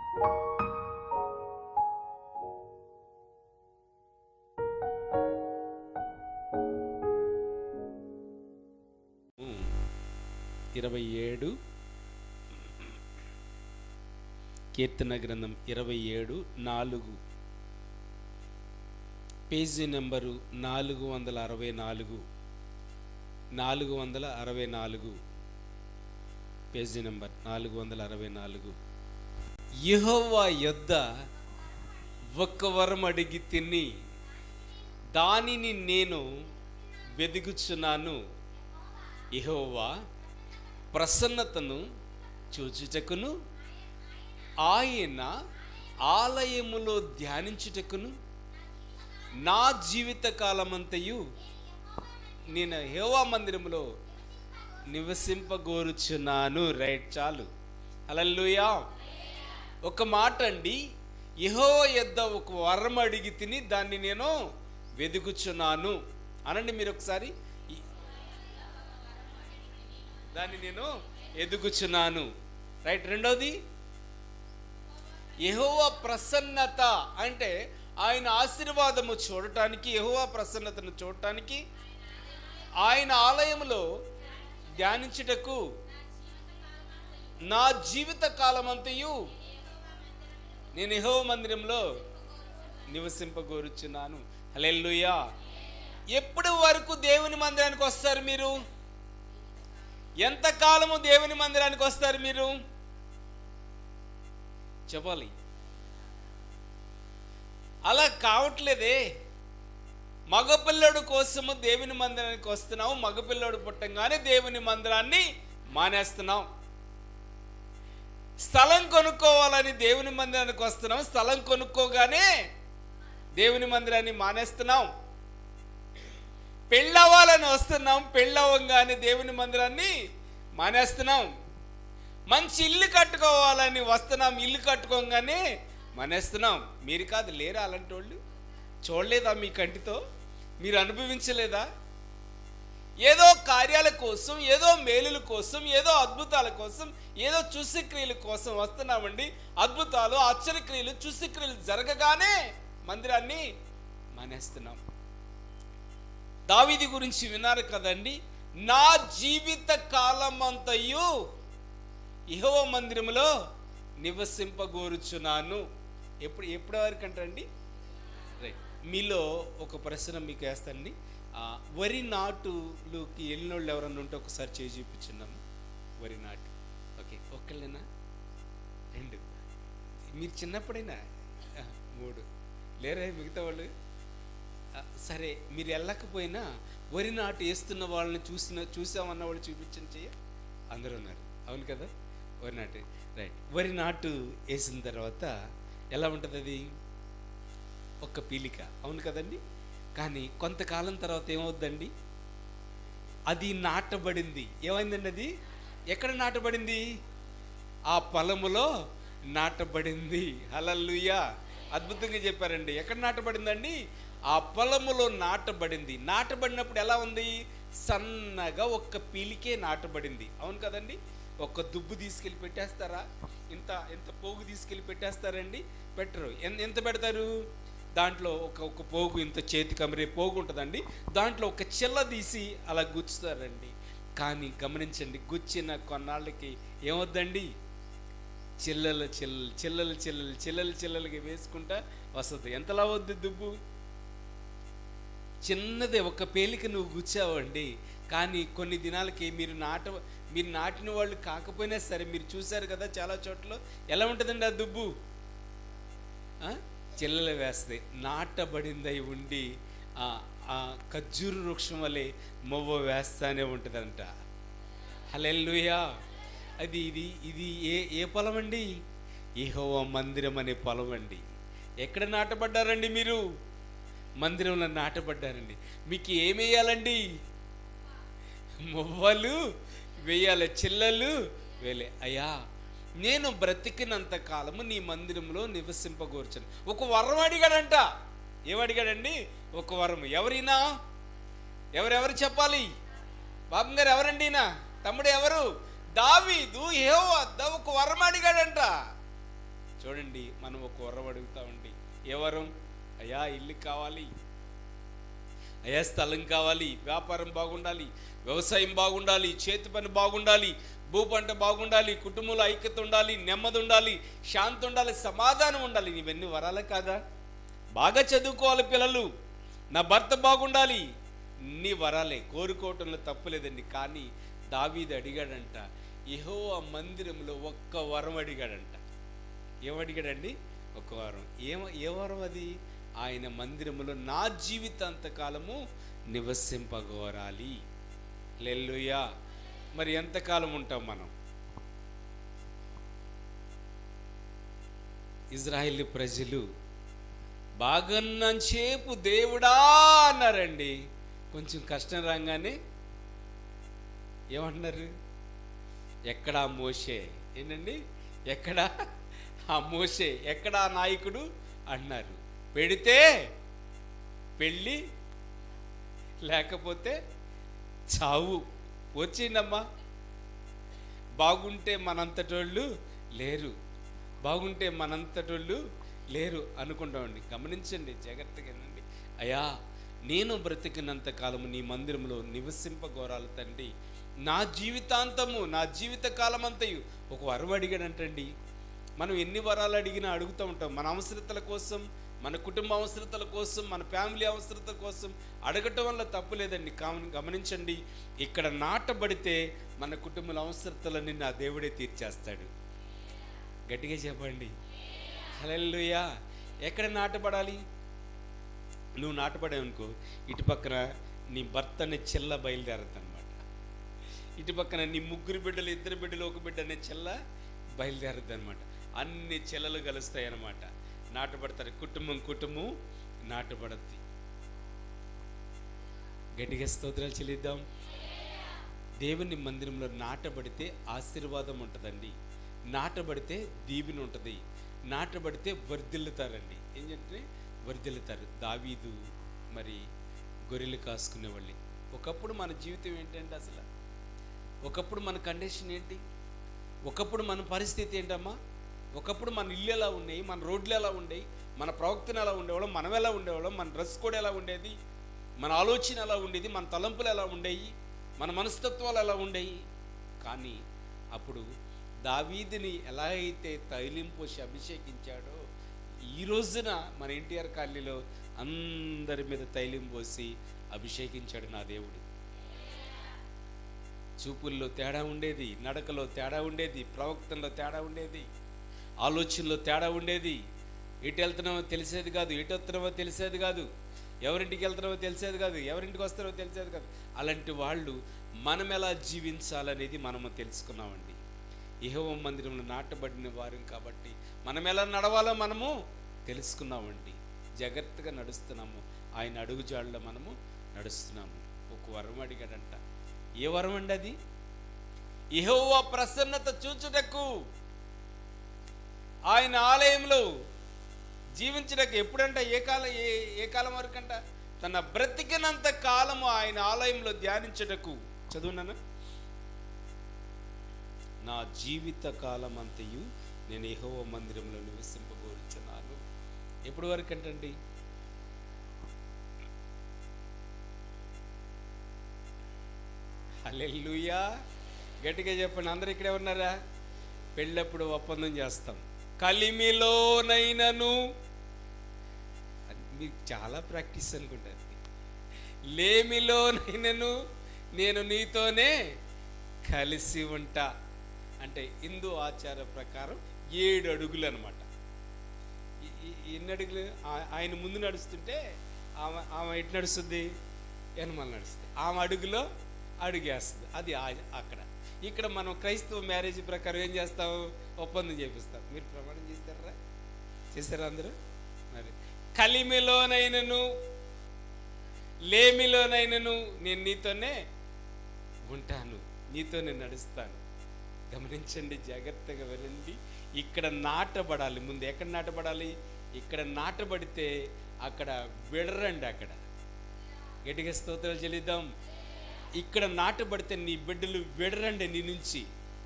కీర్తన గ్రంథం 27:4, page number 464, page number 464. యెహోవా యొద్ద ఒక్క వరం అడిగి తిని దానిని నేను వెదుగుచున్నాను. యెహోవా ప్రసన్నతను చూచుటకును ఆయన ఆలయములో ధ్యానించుటకును నా జీవిత కాలమంతయు నేను యెహోవా మందిరములో నివసింపగోరుచున్నాను. రైట్, చాలు. హల్లెలూయా. ఒక మాట అండి, యెహోవా యొద్ద ఒక వరం అడిగి తిని దాన్ని నేను వెదుగుచున్నాను అనండి మీరు ఒకసారి. దాన్ని నేను ఎదుగుచున్నాను. రైట్. రెండోది, యెహోవా ప్రసన్నత అంటే ఆయన ఆశీర్వాదము చూడటానికి, యెహోవా ప్రసన్నతను చూడటానికి, ఆయన ఆలయములో ధ్యానించుటకు నా జీవిత కాలమంతయు నేను యెహోవా మందిరంలో నివసింపగోరుచున్నాను. హల్లెలూయా. ఎప్పటి వరకు దేవుని మందిరానికి వస్తారు మీరు? ఎంతకాలము దేవుని మందిరానికి వస్తారు మీరు? చెప్పాలి. అలా కావట్లేదే. మగపిల్లడు కోసము దేవుని మందిరానికి వస్తున్నావు, మగపిల్లడు పుట్టంగానే దేవుని మందిరాన్ని మానేస్తున్నాం. స్థలం కొనుక్కోవాలని దేవుని మందిరానికి వస్తున్నాం, స్థలం కొనుక్కోగానే దేవుని మందిరాన్ని మానేస్తున్నాం. పెళ్ళవ్వాలని వస్తున్నాం, పెళ్ళవ్వగానే దేవుని మందిరాన్ని మానేస్తున్నాం. మంచి ఇల్లు కట్టుకోవాలని వస్తున్నాం, ఇల్లు కట్టుకోగానే మానేస్తున్నాం. మీరు కాదు, లేరా అలాంటి వాళ్ళు? చూడలేదా మీ కంటితో? మీరు అనుభవించలేదా? ఏదో కార్యాల కోసం, ఏదో మేలుల కోసం, ఏదో అద్భుతాల కోసం, ఏదో చూసిక్రియల కోసం వస్తున్నామండి. అద్భుతాలు, ఆశ్చర్యక్రియలు, చూసిక్రియలు జరగగానే మందిరాన్ని మానేస్తున్నాం. దావీదు గురించి విన్నారు కదండి. నా జీవిత కాలమంతయు యెహోవా మందిరములో నివసింపగోరుచున్నాను. ఎప్పటి వరకు అంటండి? రైట్. మీలో ఒక ప్రశ్న మీకు వేస్తానండి. వరి నాటులోకి వెళ్ళినోళ్ళు ఎవరన్నా ఉంటే ఒకసారి చేసి చూపించున్నాము. వరి నాటు. ఓకే, ఒక్కళ్ళేనా? 2? మీరు చిన్నప్పుడైనా? 3 లేరా మిగతా వాళ్ళు? సరే, మీరు వెళ్ళకపోయినా వరి నాటు వేస్తున్న వాళ్ళని చూసామన్న వాళ్ళు చూపించండి. చెయ్య. అందరూ ఉన్నారు, అవును కదా? వరి నాటు. రైట్. వరి నాటు వేసిన తర్వాత ఎలా ఉంటుంది? అది ఒక్క పీలిక, అవును కదండి? కానీ కొంతకాలం తర్వాత ఏమవుద్దండి? అది నాటబడింది. ఏమైందండి అది? ఎక్కడ నాటబడింది? ఆ పొలములో నాటబడింది. హల్లెలూయా. అద్భుతంగా చెప్పారండి. ఎక్కడ నాటబడిందండి? ఆ పొలములో నాటబడింది. నాటబడినప్పుడు ఎలా ఉంది? సన్నగా ఒక్క పీలికే నాటబడింది, అవును కదండి? ఒక్క దుబ్బు తీసుకెళ్ళి పెట్టేస్తారా? ఇంత పోగు తీసుకెళ్ళి పెట్టేస్తారండి? పెట్టరు. ఎంత పెడతారు? దాంట్లో ఒక పోగు, ఇంత చేతి కమరే పోగు ఉంటుందండి. దాంట్లో ఒక చిల్ల తీసి అలా గుచ్చుతారండి. కానీ గమనించండి, గుచ్చిన కొన్నాళ్ళకి ఏమవుద్దండి? చిల్లలుగా వేసుకుంటా వస్తుంది. ఎంతలా వద్దు దుబ్బు? చిన్నదే. ఒక పేలిక నువ్వు గుచ్చావండి. కానీ కొన్ని దినాలకి మీరు నాటిన వాళ్ళు కాకపోయినా సరే, మీరు చూశారు కదా చాలా చోట్ల ఎలా ఉంటుందండి ఆ దుబ్బు? చిల్లలు వేస్తుంది. నాటబడిందై ఉండి ఆ ఖర్జూరు వృక్షం వలె మొవ్వ వేస్తానే ఉంటుందంట. హల్లెలూయా. ఇది ఏ పొలం అండి? యెహోవా మందిరం అనే పొలం అండి. ఎక్కడ నాటబడ్డారండి మీరు? మందిరంలో నాటబడ్డారండి. మీకు ఏమేయాలండి? మొవ్వలు వేయాలి, చిల్లలు వేలే. అయ్యా, నేను బ్రతికినంత కాలము నీ మందిరంలో నివసింపగోర్చను. ఒక వరం అడిగాడంట. ఏమడిగాడండి? ఒక వరం. ఎవరైనా ఎవరెవరు చెప్పాలి? బాబు గారు ఎవరండి? ఈయన తమ్ముడు ఎవరు? దావీదు యెహోవా వద్ద ఒక వరం అడిగాడంట. చూడండి, మనం ఒక వరం అడుగుతామండి. ఏ వరం? అయ్యా ఇల్లు కావాలి, అయ్యా స్థలం కావాలి, వ్యాపారం బాగుండాలి, వ్యవసాయం బాగుండాలి, చేతి పని బాగుండాలి, భూ పంట బాగుండాలి, కుటుంబంలో ఐక్యత ఉండాలి, నెమ్మది ఉండాలి, శాంతి ఉండాలి, సమాధానం ఉండాలి. ఇవన్నీ వరాలే కాదా? బాగా చదువుకోవాలి పిల్లలు, నా భర్త బాగుండాలి, నీ వరాలే, కోరుకోవటంలో తప్పులేదండి. కానీ దావీదు అడిగాడంట, యెహోవా మందిరంలో ఒక్క వరం అడిగాడంట. ఏమడిగాడండి? ఒక వరం. ఏ వరం అది? ఆయన మందిరములో నా జీవితాంతకాలము నివసింపగోరాలి. హల్లెలూయా. మరి ఎంతకాలం ఉంటాం మనం? ఇజ్రాయేల్ ప్రజలు బాగున్నంతసేపు దేవుడా అన్నారండి. కొంచెం కష్టం రాగానే ఏమంటున్నారు? ఎక్కడా మోషే? ఏంటండి? ఎక్కడా ఆ మోషే, ఎక్కడా నాయకుడు అన్నారు. పెడితే పెళ్ళి, లేకపోతే చావు. వచ్చిందమ్మా. బాగుంటే మనంతటోళ్ళు లేరు, బాగుంటే మనంతటోళ్ళు లేరు అనుకుంటామండి. గమనించండి, జాగ్రత్తగా వినండి. అయ్యా నేను బ్రతికినంత కాలము నీ మందిరంలో నివసింపగోరాలి తండ్రి, నా జీవితాంతము, నా జీవిత కాలం అంతయు. ఒక వరం అడిగాడంటండి. మనం ఎన్ని వరాలు అడిగినా అడుగుతూ ఉంటాం. మన అవసరతల కోసం, మన కుటుంబ అవసరతల కోసం, మన ఫ్యామిలీ అవసరతల కోసం అడగటం వల్ల తప్పు లేదండి. గమనించండి, ఇక్కడ నాటబడితే మన కుటుంబ అవసరతలన్నీ నా దేవుడే తీర్చేస్తాడు. గట్టిగా చెప్పండి హల్లెలూయా. ఎక్కడ నాటబడాలి? నువ్వు నాటబడావనుకో, ఇటు పక్కన నీ భర్త అనే చెల్ల బయలుదేరద్దనమాట, ఇటు పక్కన నీ ముగ్గురు బిడ్డలు, ఇద్దరు బిడ్డలు, ఒక బిడ్డ అనే చెల్ల బయలుదేరద్దు అనమాట. అన్ని చెల్లలు కలుస్తాయి అన్నమాట, నాటబడతారు. కుటుంబం నాటబడద్ది. గట్టిగా స్తోత్రాలు చెల్లిద్దాం. దేవుని మందిరంలో నాటబడితే ఆశీర్వాదం ఉంటుందండి, నాటబడితే దీవెన ఉంటుంది, నాటబడితే వర్ధిల్లుతారండి. ఏంటంటే వర్ధిల్లుతారు. దావీదు మరి గొర్రెలు కాసుకునేవాళ్ళి. ఒకప్పుడు మన జీవితం ఏంటంటే అసలు, ఒకప్పుడు మన కండిషన్ ఏంటి, ఒకప్పుడు మన పరిస్థితి ఏంటమ్మా, ఒకప్పుడు మన ఇల్లు ఎలా ఉన్నాయి, మన రోడ్లు ఎలా ఉండేవి, మన ప్రవక్తను ఎలా ఉండేవాళ్ళం, మనం ఎలా ఉండేవాళ్ళం, మన డ్రెస్ కోడ్ ఎలా ఉండేది, మన ఆలోచన ఎలా ఉండేది, మన తలంపులు ఎలా ఉండేవి, మన మనస్తత్వాలు ఎలా ఉండేవి. కానీ అప్పుడు దావీదుని ఎలా అయితే తైలం పోసి అభిషేకించాడో, ఈ రోజున మన ఎన్టీఆర్ కాలనీలో అందరి మీద తైలం పోసి అభిషేకించాడు నా దేవుడు. చూపుల్లో తేడా ఉండేది, నడకలో తేడా ఉండేది, ప్రవక్తల్లో తేడా ఉండేది, ఆలోచనలో తేడా ఉండేది. ఎటు వెళ్తున్నామో తెలిసేది కాదు, ఎటు వస్తున్నామో తెలిసేది కాదు, ఎవరింటికి వెళ్తున్నామో తెలిసేది కాదు, ఎవరింటికి వస్తారో తెలిసేది కాదు. అలాంటి వాళ్ళు మనం ఎలా జీవించాలనేది మనము తెలుసుకున్నామండి. యెహోవా మందిరంలో నాటబడిన వారం కాబట్టి మనం ఎలా నడవాలో మనము తెలుసుకున్నామండి. జాగ్రత్తగా నడుస్తున్నాము, ఆయన అడుగుజాడలో మనము నడుస్తున్నాము. ఒక వరం అడిగాడంట. ఏ వరం అండి అది? యెహోవా ప్రసన్నత చూచుటకు, ఆయన ఆలయంలో జీవించడానికి. ఎప్పుడంట? ఏ కాలం వరకంట? తన బ్రతికినంత కాలము ఆయన ఆలయంలో ధ్యానించుటకు. చదువున్నాను, నా జీవిత కాలం అంతయు నేను యెహోవా మందిరంలో నివసింపగోరుచున్నాను. ఎప్పటి వరకు అంటండి? హల్లెలూయా. గట్టిగా చెప్పండి. అందరూ ఇక్కడే ఉన్నారా? పెళ్ళప్పుడు ఒప్పందం చేస్తాం. కలిమిలోనైనను, మీకు చాలా ప్రాక్టీస్ అనుకుంటుంది, లేమిలోనైనను నేను నీతోనే కలిసి ఉంటా అంటే హిందూ ఆచార ప్రకారం 7 అడుగులు అనమాట. ఎన్ని అడుగులు? ఆయన ముందు నడుస్తుంటే ఆమె ఎటు నడుస్తుంది? వెనమల నడుస్తుంది. ఆమె అడుగులో అడుగేస్తుంది. అది అక్కడ. ఇక్కడ మనం క్రైస్తవ మ్యారేజ్ ప్రకారం ఏం చేస్తాం? ఒప్పందం చేపిస్తాం. మీరు ప్రమాణం చేస్తారా అందరూ? మరి కలిమిలోనైనను లేమిలోనైనను నేను నీతోనే ఉంటాను, నీతోనే నడుస్తాను. గమనించండి, జాగ్రత్తగా వినండి. ఇక్కడ నాటబడాలి. ముందు ఎక్కడ నాటబడాలి? ఇక్కడ నాటబడితే అక్కడ విడరండి. అక్కడ గట్టిగా స్తోత్రాలు చెల్లిద్దాం. ఇక్కడ నాటబడితే నీ బిడ్డలు విడరండి నీ నుంచి.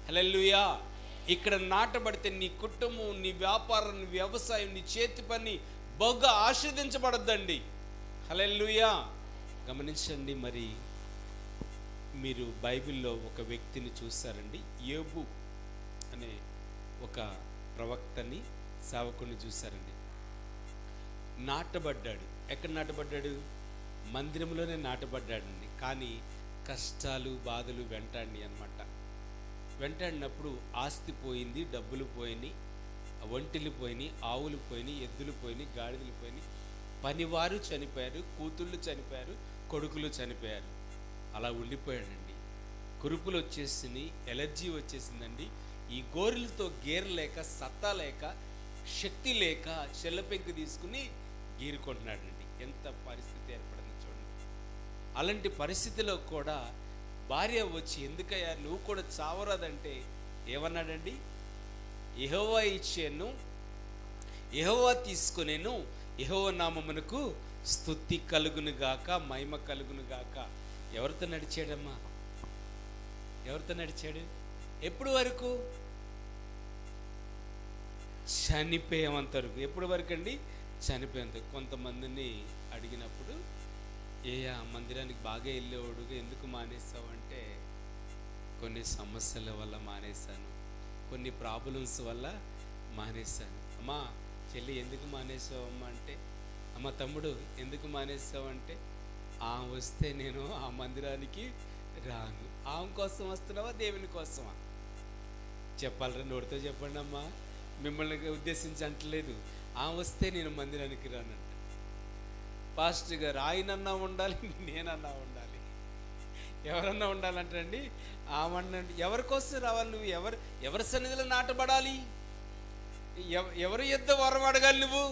హల్లెలూయా. ఇక్కడ నాటబడితే నీ కుటుంబం, నీ వ్యాపారం, నీ వ్యవసాయం, నీ చేతి పని బాగా ఆస్వాదించబడద్దండి. హల్లెలూయా. గమనించండి, మరి మీరు బైబిల్లో ఒక వ్యక్తిని చూస్తారండి, యోబు అనే ఒక ప్రవక్తని, సేవకుని చూశారండి. నాటబడ్డాడు. ఎక్కడ నాటబడ్డాడు? మందిరంలోనే నాటబడ్డాడండి. కానీ కష్టాలు, బాధలు వెంటాడినాయి అన్నమాట. వెంటాడినప్పుడు ఆస్తి పోయింది, డబ్బులు పోయినాయి, ఒంటిలు పోయినాయి, ఆవులు పోయినాయి, ఎద్దులు పోయినాయి, గాడిదలు పోయినాయి, పనివారు చనిపోయారు, కూతుళ్ళు చనిపోయారు, కొడుకులు చనిపోయారు. అలా ఉండిపోయాడండి. కురుపులు వచ్చేసినాయి, ఎలర్జీ వచ్చేసిందండి. ఈ గోరులతో గేరలేక, సత్తా లేక, శక్తి లేక చెల్లపెంకు తీసుకుని గీరుకుంటున్నాడండి. ఎంత పరిస్థితి ఏర్పడింది చూడండి. అలాంటి పరిస్థితిలో కూడా భార్య వచ్చి, ఎందుకయ్యా నువ్వు కూడా చావరాదంటే ఏమన్నాడండి? యెహోవా ఇచ్చాను, యెహోవా తీసుకునేను, యెహోవా నామమునకు స్తుతి కలుగును గాక, మహిమ కలుగును గాక. ఎవరితో నడిచాడమ్మా? ఎవరితో నడిచాడు? ఎప్పుడు వరకు? చనిపోయేంత వరకు. ఎప్పుడు వరకు అండి? చనిపోయేంత. కొంతమందిని అడిగినప్పుడు, ఆ మందిరానికి బాగా వెళ్ళేవాడు, ఎందుకు మానేసావు అంటే, కొన్ని సమస్యల వల్ల మానేశాను, కొన్ని ప్రాబ్లమ్స్ వల్ల మానేశాను. అమ్మా చెల్లి ఎందుకు మానేసావు అమ్మ అంటే, అమ్మ తమ్ముడు ఎందుకు మానేసావు అంటే, వస్తే నేను ఆ మందిరానికి రాను. ఆమె కోసం వస్తున్నావా, దేవుని కోసమా? చెప్పాలరా, నోటితో చెప్పండి అమ్మా, మిమ్మల్ని ఉద్దేశించి అంటలేదు. వస్తే నేను మందిరానికి రానంట. పాస్టర్ గారు ఆయనన్నా ఉండాలి, నేనన్నా ఉండాలి, ఎవరన్నా ఉండాలంటండి. ఆమన్నండి ఎవరి కోసం రావాలి? నువ్వు ఎవరి సన్నిధిలో నాటబడాలి? ఎవరి యొద్ద వరం అడగాలి? నువ్వు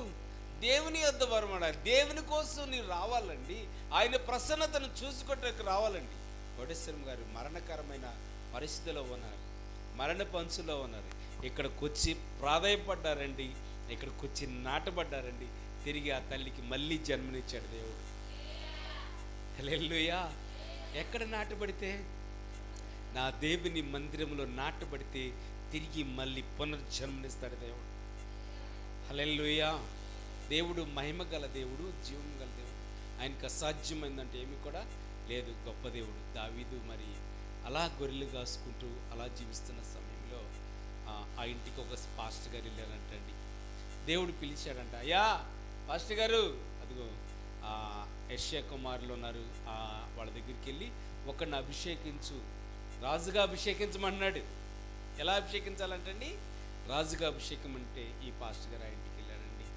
దేవుని యొద్ద వరం అడగాలి. దేవుని కోసం నీవు రావాలండి. ఆయన ప్రసన్నతను చూసుకోవటానికి రావాలండి. కోటేశ్వరం గారు మరణకరమైన పరిస్థితిలో ఉన్నారు, మరణ పంచులో ఉన్నారు. ఇక్కడికి వచ్చి ప్రాధాయపడ్డారండి, ఇక్కడికి వచ్చి నాటబడ్డారండి. తిరిగి ఆ తల్లికి మళ్ళీ జన్మనిచ్చాడు దేవుడు. హల్లెలూయా. ఎక్కడ నాటబడితే? నా దేవుని మందిరంలో నాటబడితే తిరిగి మళ్ళీ పునర్జన్మనిస్తాడు దేవుడు. హల్లెలూయా. దేవుడు మహిమ గల దేవుడు, జీవం గల దేవుడు. ఆయనకు అసాధ్యమైందంటే ఏమి కూడా లేదు. గొప్ప దేవుడు. దావీదు మరి అలా గొర్రెలు కాసుకుంటూ అలా జీవిస్తున్న సమయంలో ఆ ఇంటికి ఒక పాస్టర్ గారు వెళ్ళారంటండి. దేవుడు పిలిచాడంట, అయ్యా పాస్టర్ గారు, అదిగో యెషయా కుమారులు ఉన్నారు, వాళ్ళ దగ్గరికి వెళ్ళి ఒకరిని అభిషేకించు, రాజుగా అభిషేకించమన్నాడు. ఎలా అభిషేకించాలంటండి? రాజుగా అభిషేకం అంటే ఈ పాస్టర్ గారు ఆ ఇంటికి వెళ్ళాడండి.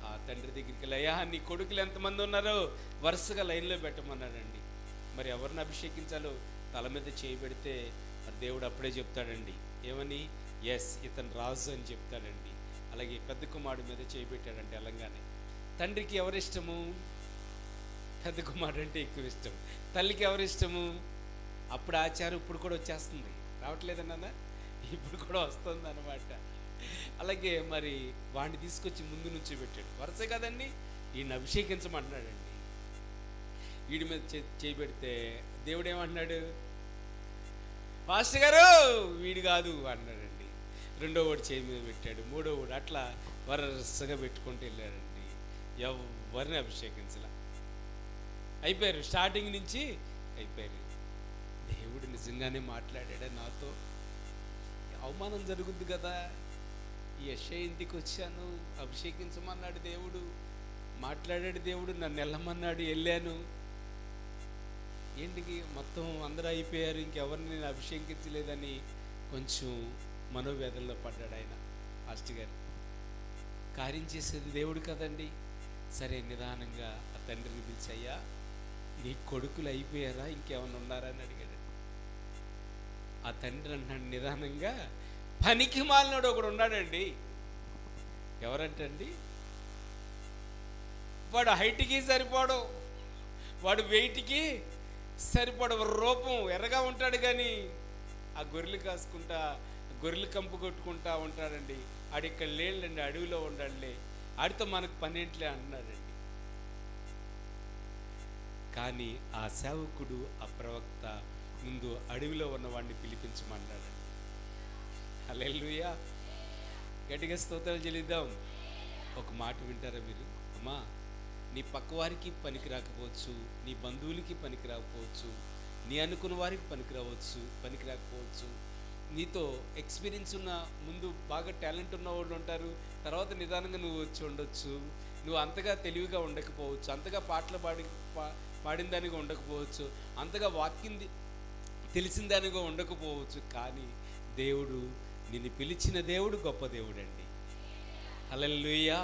ఆ తండ్రి దగ్గరికి వెళ్ళి, అయ్యా నీ కొడుకులు ఎంతమంది ఉన్నారో వరుసగా లైన్లో పెట్టమన్నాడండి. మరి ఎవరిని అభిషేకించాలో తల మీద చేయి పెడితే మరి దేవుడు అప్పుడే చెప్తాడండి, ఏమని? ఎస్, ఇతను రాజు అని చెప్తాడండి. అలాగే పెద్ద కుమారుడి మీద చేయి పెట్టాడంటే వెళ్ళంగానే. తండ్రికి ఎవరిష్టము? పెద్ద కుమారుడు అంటే ఎక్కువ ఇష్టం. తల్లికి ఎవరిష్టము? అప్పుడు ఆచారం ఇప్పుడు కూడా వచ్చేస్తుంది, రావట్లేదన్నా, ఇప్పుడు కూడా వస్తుంది అన్నమాట. అలాగే మరి వాడిని తీసుకొచ్చి ముందు నుంచి పెట్టాడు. వరుస కదండి, ఈయన అభిషేకించమంటున్నాడండి. వీడి మీద చేయి పెడితే దేవుడు ఏమంటున్నాడు? పాస్టర్ గారు వీడు కాదు అన్నాడండి. రెండో వాడు చేయి మీద పెట్టాడు, మూడో వాడు అట్లా వరుసగా పెట్టుకుంటూ వెళ్ళాడండి. ఎవరిని అభిషేకించలా, అయిపోయారు. స్టార్టింగ్ నుంచి అయిపోయారు. దేవుడు నిజంగానే మాట్లాడాడా నాతో? అవమానం జరుగుద్ది కదా. ఈ యెషయా ఇంటికి వచ్చాను, అభిషేకించమన్నాడు దేవుడు, మాట్లాడాడు దేవుడు, నన్ను వెళ్ళమన్నాడు, వెళ్ళాను. ఏంటికి మొత్తం అందరూ అయిపోయారు, ఇంకెవరిని నేను అభిషేకించలేదని కొంచెం మనోవేదనలో పడ్డాడు ఆయన పాస్టర్ గారు. కార్యం చేసేది దేవుడు కదండి. సరే నిదానంగా ఆ తండ్రిని పిలిచి, అయ్యా నీ కొడుకులు అయిపోయారా, ఇంకేమైనా ఉన్నారా అని అడిగాడు. ఆ తండ్రి అంటాడు నిదానంగా, పనికి మాలినాడు ఒకడు ఉన్నాడండి. ఎవరంటండి? వాడు హైట్కి సరిపోడు, వాడు వెయిట్కి సరిపడ, రూపం ఎర్రగా ఉంటాడు కానీ ఆ గొర్రెలు కాసుకుంటా, గొర్రెలు కంపు కొట్టుకుంటా ఉంటాడండి. ఆడు ఇక్కడ లేడండి, అడవిలో ఉండాడులే, ఆడితో మనకు పనేంట్లే అంటున్నాడండి. కానీ ఆ సేవకుడు, ఆ ప్రవక్త ముందు అడవిలో ఉన్నవాడిని పిలిపించమన్నాడండి. హల్లెలూయా. గట్టిగా స్తోత్రాలు చెల్లిద్దాం. ఒక మాట వింటారా మీరు? అమ్మా, నీ పక్కవారికి పనికి రాకపోవచ్చు, నీ బంధువులకి పనికి రాకపోవచ్చు, నీ అనుకున్న వారికి పనికి రాకపోవచ్చు. నీతో ఎక్స్పీరియన్స్ ఉన్న, ముందు బాగా టాలెంట్ ఉన్న వాళ్ళు ఉంటారు, తర్వాత నిదానంగా నువ్వు వచ్చి ఉండొచ్చు. నువ్వు అంతగా తెలివిగా ఉండకపోవచ్చు, అంతగా పాటలు పాడిన దానిగా ఉండకపోవచ్చు, అంతగా వాక్యం తెలిసిన దానిగా ఉండకపోవచ్చు. కానీ దేవుడు, నిన్ను పిలిచిన దేవుడు గొప్ప దేవుడు అండి. హల్లెలూయా.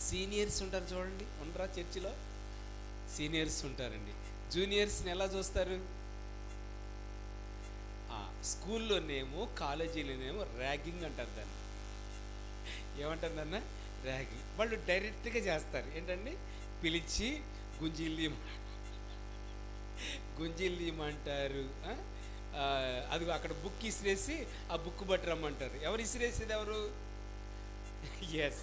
సీనియర్స్ ఉంటారు చూడండి, ఉండరా చర్చిలో? సీనియర్స్ ఉంటారండి. జూనియర్స్ని ఎలా చూస్తారు? స్కూల్లోనేమో కాలేజీలోనేమో ర్యాగింగ్ అంటారు దాన్ని. ఏమంటారు దాన్ని? ర్యాగింగ్. వాళ్ళు డైరెక్ట్గా చేస్తారు. ఏంటండి? పిలిచి గుంజీలు తీయమంటారు. అది అక్కడ బుక్ ఇసిరేసి ఆ బుక్ బట్టి రమ్మంటారు. ఎవరు ఇసిరేసేది? ఎవరు? ఎస్,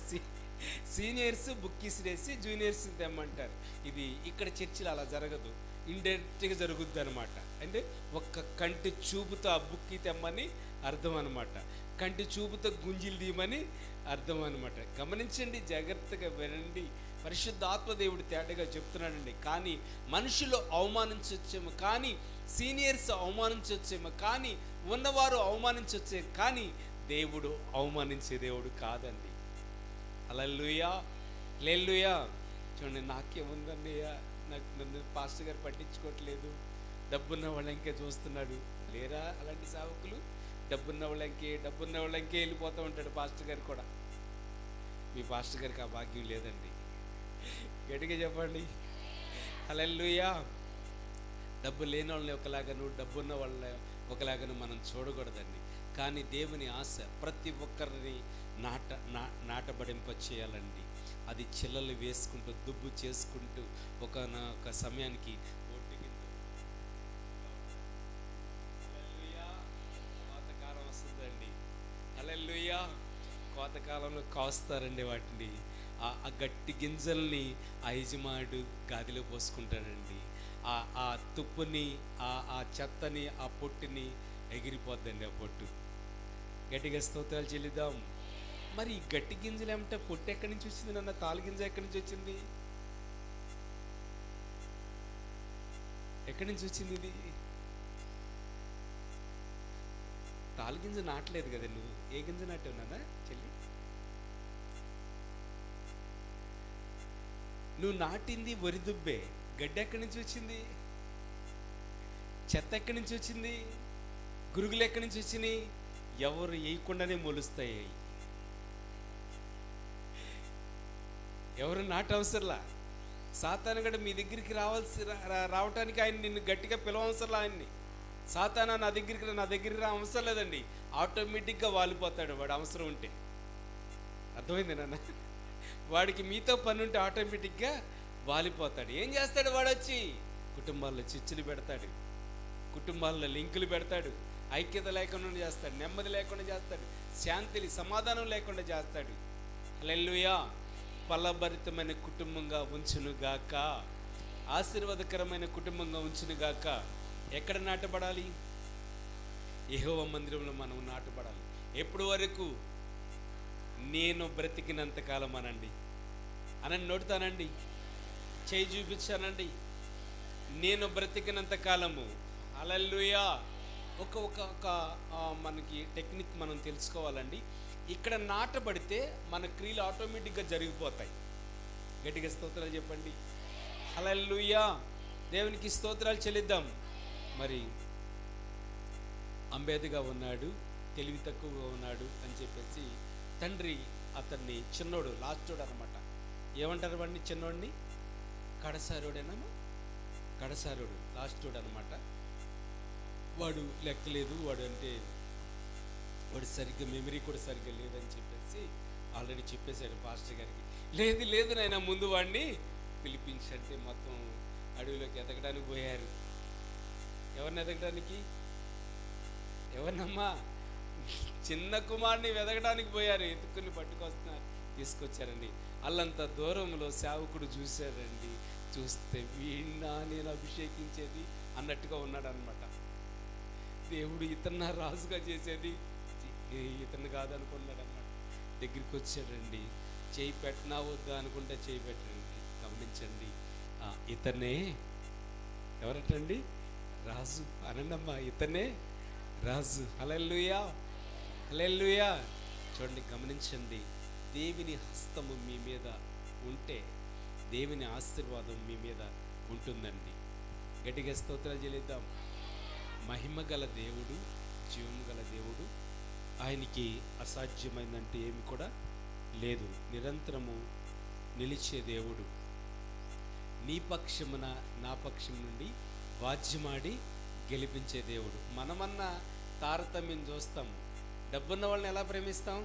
సీనియర్స్ బుక్ ఇసిరేసి జూనియర్స్ తెమ్మంటారు. ఇది ఇక్కడ చర్చిలో అలా జరగదు, ఇండైరెక్ట్గా జరుగుద్ది అనమాట. అంటే ఒక్క కంటి చూపుతో ఆ బుక్కి తెమ్మని అర్థం అనమాట, కంటి చూపుతో గుంజీలు తీయమని అర్థం అనమాట. గమనించండి, జాగ్రత్తగా వినండి. పరిశుద్ధాత్మ దేవుడు తేటగా చెప్తున్నాడండి. కానీ మనుషులు అవమానించవచ్చేమో, కానీ సీనియర్స్ అవమానించవచ్చేమో, కానీ ఉన్నవారు అవమానించవచ్చే, కానీ దేవుడు అవమానించే దేవుడు కాదండి. హల్లెలూయా, హల్లెలూయా. చూడండి, నాకేముందన్నయ్యా, నన్ను పాస్టర్ గారు పట్టించుకోవట్లేదు, డబ్బున్న వాళ్ళంకే చూస్తున్నాడు. లేరా అలాంటి సేవకులు? డబ్బున్న వాళ్ళంకే వెళ్ళిపోతూ ఉంటాడు పాస్టర్ గారు కూడా. మీ పాస్టర్ గారికి ఆ భాగ్యం లేదండి. గట్టిగా చెప్పండి హల్లెలూయా. డబ్బు లేని వాళ్ళని ఒకలాగాను, డబ్బున్న వాళ్ళని ఒకలాగాను మనం చూడకూడదండి. కానీ దేవుని ఆశ ప్రతి ఒక్కరిని నాటబడింప చేయాలండి. అది చిల్లలు వేసుకుంటూ, దుబ్బు చేసుకుంటూ ఒక సమయానికి కోతకాలం వస్తుందండి. హల్లెలూయా. కోతకాలంలో కాస్తారండి వాటిని. ఆ గట్టి గింజల్ని ఆ యజమానుడు గాదిలో పోసుకుంటాడండి. ఆ తుప్పుని, ఆ చెత్తని, ఆ పొట్టుని ఎగిరిపోద్దండి ఆ పొట్టు. గట్టిగా స్తోత్రాలు చెల్లిద్దాం. మరి ఈ గట్టి గింజలు ఏమంటే పొట్టు ఎక్కడి నుంచి వచ్చింది నాన్న? తాలు గింజ ఎక్కడి నుంచి వచ్చింది? ఎక్కడి నుంచి వచ్చింది ఇది? తాలు గింజ నాటలేదు కదా నువ్వు. ఏ గింజ నాటావు నాన్న చెల్లి? నువ్వు నాటింది వరి దుబ్బే. గడ్డి ఎక్కడి నుంచి వచ్చింది? చెత్త ఎక్కడి నుంచి వచ్చింది? గురుగులు ఎక్కడి నుంచి వచ్చినాయి? ఎవరు వేయకుండానే మొలుస్తాయి. ఎవరు నాటవసరలా. సాతాను గడ మీ దగ్గరికి రావటానికి ఆయన నిన్ను గట్టిగా పిలవవసరలా. ఆయన్ని, సాతానా నా దగ్గరికి రా అవసరం లేదండి. ఆటోమేటిక్గా వాలిపోతాడు వాడు అవసరం ఉంటే. అర్థమైంది నాన్న? వాడికి మీతో పని ఉంటే ఆటోమేటిక్గా వాలిపోతాడు. ఏం చేస్తాడు వాడు? వచ్చి కుటుంబాల్లో చిచ్చులు పెడతాడు, కుటుంబాల్లో లింకులు పెడతాడు, ఐక్యత లేకుండా చేస్తాడు, నెమ్మది లేకుండా చేస్తాడు, శాంతి సమాధానం లేకుండా చేస్తాడు. హల్లెలూయా. ఫలభరితమైన కుటుంబంగా ఉంచునుగాక, ఆశీర్వాదకరమైన కుటుంబంగా ఉంచునుగాక. ఎక్కడ నాటబడాలి? యెహోవా మందిరంలో మనం నాటబడాలి. ఎప్పుడు వరకు? నేను బ్రతికినంతకాలం అనండి. నోడుతానండి, చేయి చూపించానండి. నేను బ్రతికినంత కాలము. హల్లెలూయా. ఒక మనకి టెక్నిక్ మనం తెలుసుకోవాలండి. ఇక్కడ నాటబడితే మన క్రియలు ఆటోమేటిక్గా జరిగిపోతాయి. గట్టిగా స్తోత్రాలు చెప్పండి. హల్లెలూయా. దేవునికి స్తోత్రాలు చెల్లిద్దాం. మరి అంబేద్గా ఉన్నాడు, తెలివి తక్కువగా ఉన్నాడు అని చెప్పేసి తండ్రి అతన్ని చిన్నోడు, లాస్టోడు అనమాట. ఏమంటారు వాడిని? చిన్నోడిని కడసారోడేనమ్మా, కడసారోడు, లాస్టోడు అనమాట. వాడు లెక్కలేదు, వాడు అంటే వాడు సరిగ్గా మెమరీ కూడా సరిగ్గా లేదని చెప్పేసి ఆల్రెడీ చెప్పేశాడు పాస్టర్ గారికి. లేదు నాయన, ముందు వాడిని పిలిపించంటే మొత్తం అడవిలోకి ఎదగడానికి పోయారు. ఎవరిని ఎదగడానికి? ఎవరినమ్మా? చిన్న కుమారుని వెదగడానికి పోయారు. ఎత్తుకుని పట్టుకొస్తున్నారు, తీసుకొచ్చారండి. అల్లంత దూరంలో సేవకుడు చూశాడండి. చూస్తే వీణా నేను అభిషేకించేది అన్నట్టుగా ఉన్నాడు అనమాట. దేవుడు ఇతన్న రాజుగా చేసేది ఇతను కాదనుకున్నాడు అన్నమాట. దగ్గరికి వచ్చాడండి. చేయి పెట్టనా వద్దా అనుకుంటే చేయి పెట్టండి. గమనించండి, ఇతనే ఎవరటండి? రాజు. అనండమ్మా, ఇతనే రాజు. హల్లెలూయా, హల్లెలూయా. చూడండి, గమనించండి, దేవుని హస్తము మీ మీద ఉంటే దేవుని ఆశీర్వాదం మీ మీద ఉంటుందండి. గట్టిగా స్తోత్రాలు చెల్లిద్దాం. మహిమ గల దేవుడు, జీవము గల దేవుడు, ఆయనకి అసాధ్యమైందంటే ఏమి కూడా లేదు. నిరంతరము నిలిచే దేవుడు, నీ పక్షమున నా పక్షం నుండి వాద్యమాడి గెలిపించే దేవుడు. మనమన్నా తారతమ్యం చూస్తాం. డబ్బున్న వాళ్ళని ఎలా ప్రేమిస్తాం?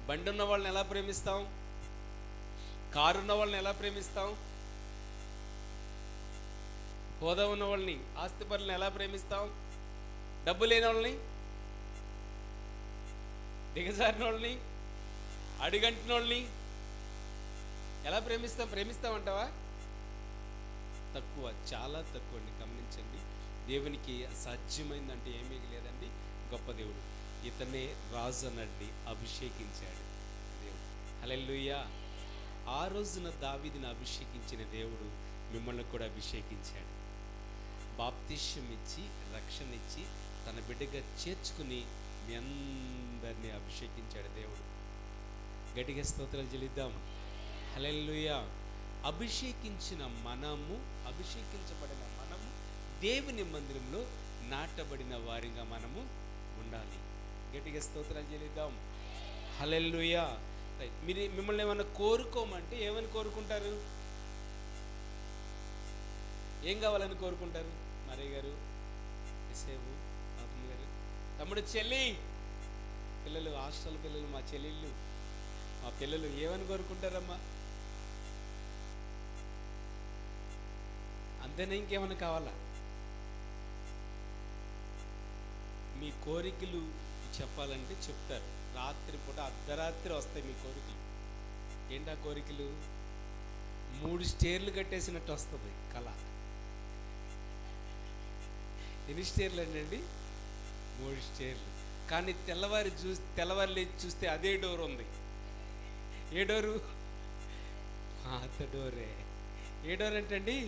బండి ఉన్న వాళ్ళని ఎలా ప్రేమిస్తాం? కారు ఉన్న వాళ్ళని ఎలా ప్రేమిస్తాం? హోదా ఉన్న వాళ్ళని, ఆస్తిపరులను ఎలా ప్రేమిస్తాం? డబ్బు లేని వాళ్ళని, దిగజారిన వాళ్ళని, అడుగంటిన వాళ్ళని ఎలా ప్రేమిస్తాం? ప్రేమిస్తామంటావా? తక్కువ, చాలా తక్కువ అండి. గమనించండి, దేవునికి అసాధ్యమైందంటే ఏమీ లేదండి. గొప్ప దేవుడు, ఇతనే రాజు అనండి, అభిషేకించాడు దేవుడు. హల్లెలూయా. ఆ రోజున దావీదుని అభిషేకించిన దేవుడు మిమ్మల్ని కూడా అభిషేకించాడు. బాప్తిష్యం ఇచ్చి, రక్షణ ఇచ్చి, తన బిడ్డగా చేర్చుకుని మీ అందరినీ అభిషేకించాడు దేవుడు. గట్టిగా స్తోత్రాలు చెల్లిద్దాం. హల్లెలూయా. అభిషేకించిన మనము, అభిషేకించబడిన మనము దేవుని మందిరంలో నాటబడిన వారిగా మనము ఉండాలి. గట్టిగా స్తోత్రాలు చెల్లిద్దాం. హల్లెలూయా. మీరు మిమ్మల్ని ఏమైనా కోరుకోమంటే ఏమని కోరుకుంటారు? ఏం కావాలని కోరుకుంటారు? మరయ్య గారు, ఎసేవు, పాపమ్మ గారు, తమ్ముడు, చెల్లి, పిల్లలు, హాస్టల్ పిల్లలు, మా చెల్లెళ్ళు, మా పిల్లలు ఏమని కోరుకుంటారమ్మా? అంతేనా? ఇంకేమైనా కావాలా? మీ కోరికలు చెప్పాలంటే చెప్తారు. రాత్రిపూట అర్ధరాత్రి వస్తాయి మీ కోరికలు. ఏంటా కోరికలు? 3 స్టేర్లు కట్టేసినట్టు వస్తుంది కళ. ఎన్ని స్టేర్లు అండి? 3 స్టేర్లు. కానీ తెల్లవారు లేచి చూస్తే అదే డోర్ ఉంది. ఏ డోరు? పాత డోరే. ఏ డోర్ ఏంటండి?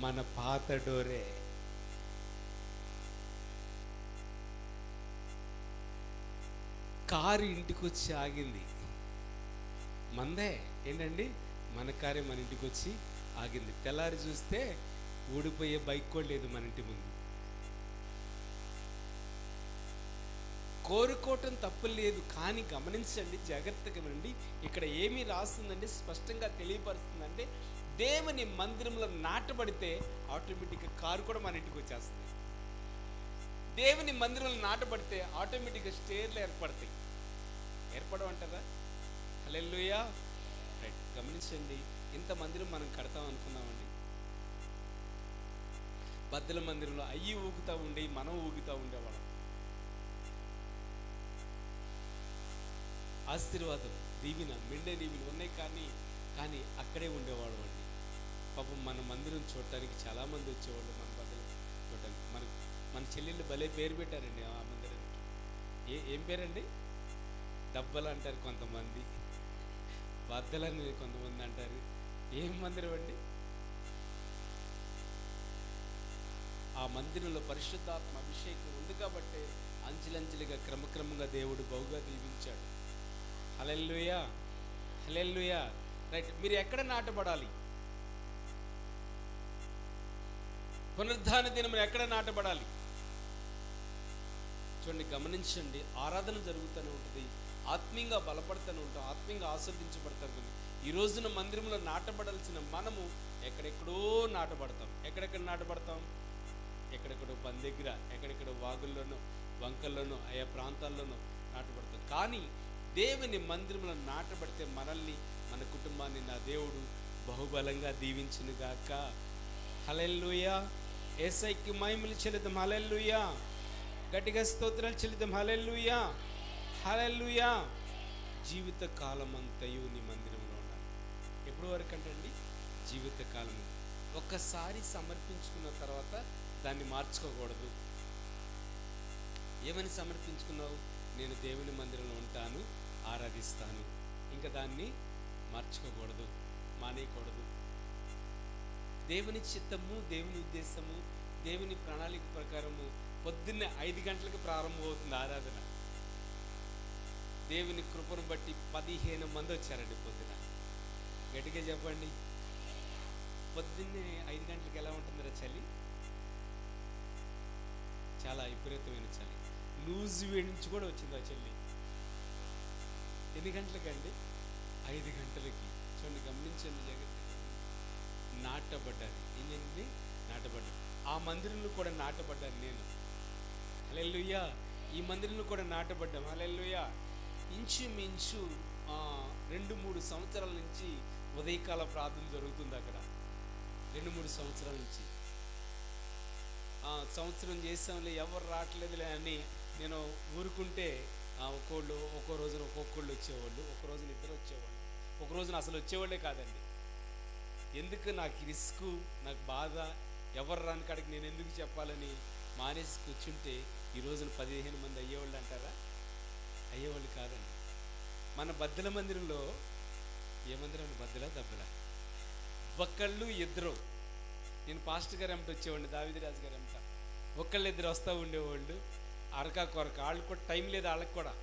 మన పాత డోరే. కారు ఇంటికి వచ్చి ఆగింది, మందే. ఏంటండి? మన కారే మన ఇంటికి వచ్చి ఆగింది. తెల్లారి చూస్తే ఊడిపోయే బైక్ కూడా లేదు మన ఇంటి ముందు. కోరుకోవటం తప్పు లేదు, కానీ గమనించండి, జాగ్రత్తగా వినండి. ఇక్కడ ఏమి రాస్తుందంటే, స్పష్టంగా తెలియపరుస్తుందంటే, దేవుని మందిరంలో నాటబడితే ఆటోమేటిక్గా కారు కూడా మన ఇంటికి వచ్చేస్తుంది. దేవుని మందిరంలో నాటబడితే ఆటోమేటిక్గా స్టేర్లు ఏర్పడతాయి. ఏర్పడమంటారా? హల్లెలూయా. రైట్. గమనించండి, ఇంత మందిరం మనం కడతాం అనుకున్నామండి. బద్దల మందిరంలో అయ్యి ఊగుతూ ఉండి మనం ఊగుతూ ఉండేవాళ్ళం. ఆశీర్వాదం, దీవెన, మెండే దీవెన ఉన్నాయి, కానీ అక్కడే ఉండేవాళ్ళం అండి. పాపం మన మందిరం చూడటానికి చాలామంది వచ్చేవాళ్ళు, మన బద్దలు చూడటానికి. మన చెల్లెళ్ళు భలే పేరు పెట్టారండి ఆ మందిరానికి. ఏం పేరండి? డబ్బలు అంటారు కొంతమంది, బద్దలని కొంతమంది అంటారు. ఏం మందిరం అండి? ఆ మందిరంలో పరిశుద్ధాత్మ అభిషేకం ఉంది కాబట్టి అంచెలంచెలుగా క్రమక్రమంగా దేవుడు బహుగా దీవించాడు. హల్లెలూయా, హల్లెలూయా. రైట్. మీరు ఎక్కడ నాటబడాలి? పునరుద్ధాన దినమున ఎక్కడ నాటబడాలి? చూడండి, గమనించండి. ఆరాధన జరుగుతూనే ఉంటుంది, ఆత్మీయంగా బలపడుతూనే ఉంటాం, ఆత్మీయంగా ఆస్వాదించబడతారు. ఈ రోజున మందిరంలో నాటబడాల్సిన మనము ఎక్కడెక్కడో నాటబడతాం. ఎక్కడెక్కడ నాటబడతాం? ఎక్కడెక్కడో పని దగ్గర, ఎక్కడెక్కడో వాగుల్లోనో, వంకల్లోనో, ఆయా ప్రాంతాల్లోనో నాటబడతాం. కానీ దేవుని మందిరంలో నాటబడితే మనల్ని, మన కుటుంబాన్ని నా దేవుడు బహుబలంగా దీవించునుగాక. హల్లెలూయా. యేసయ్యకి మహిమలు చెల్లిద్దాం. హల్లెలూయా. గట్టిగా స్తోత్రాలు చెల్లిద్దాం. హల్లెలూయా, హల్లెలూయా. జీవిత కాలం అంతయు నీ మందిరంలో ఉండాలి. ఎప్పటి వరకు అంటండి? జీవిత కాలం. ఒక్కసారి సమర్పించుకున్న తర్వాత దాన్ని మార్చుకోకూడదు. ఏమని సమర్పించుకున్నావు? నేను దేవుని మందిరంలో ఉంటాను, ఆరాధిస్తాను. ఇంకా దాన్ని మార్చుకోకూడదు, మానేయకూడదు. దేవుని చిత్తము, దేవుని ఉద్దేశము, దేవుని ప్రణాళిక ప్రకారము పొద్దున్నే 5 గంటలకు ప్రారంభమవుతుంది ఆరాధన. దేవుని కృపను బట్టి 15 మంది వచ్చారండి పొద్దున. గట్టిగా చెప్పండి. పొద్దున్నే 5 గంటలకు ఎలా ఉంటుందిరా చలి? చాలా విపరీతమైన చలి. నూజివీడు నుంచి కూడా వచ్చింది ఆ చలి. ఎన్ని గంటలకండి? 5 గంటలకి. చూడండి, గమనించండి జాగ్రత్తగా. నాటబడ్డాను. ఏంటండి? నాటబడ్డాను. ఆ మందిరంలో కూడా నాటబడ్డాను నేను. హల్లెలూయా. ఈ మందిరంలో కూడా నాటబడ్డాం. హల్లెలూయా. ఇంచుమించు 2-3 సంవత్సరాల నుంచి ఉదయకాల ప్రార్థన జరుగుతుంది అక్కడ. 2-3 సంవత్సరాల నుంచి. సంవత్సరం చేసాంలే, ఎవరు రావట్లేదులే అని నేను ఊరుకుంటే ఒక్కో రోజున ఒక్కొక్కళ్ళు వచ్చేవాళ్ళు, ఒక రోజున ఇద్దరు వచ్చేవాళ్ళు, ఒక రోజున అసలు వచ్చేవాళ్ళే కాదండి. ఎందుకు నాకు రిస్క్, నాకు బాధ, ఎవరు రాని కాడికి నేను ఎందుకు చెప్పాలని మానేసి కూర్చుంటే ఈ రోజున 15 మంది అయ్యేవాళ్ళు అంటారా? అయ్యేవాళ్ళు కాదండి. మన బద్దల మందిరంలో, ఏ మందిరం? బద్దల దబ్బల, ఒక్కళ్ళు ఇద్దరు. నేను పాస్టర్ గారు ఎంట వచ్చేవాడిని, దావిదిరాజు గారు ఎంట. ఒక్కళ్ళు ఇద్దరు వస్తూ ఉండేవాళ్ళు, అరకా కొరక. వాళ్ళు కూడా టైం లేదు, వాళ్ళకి కూడా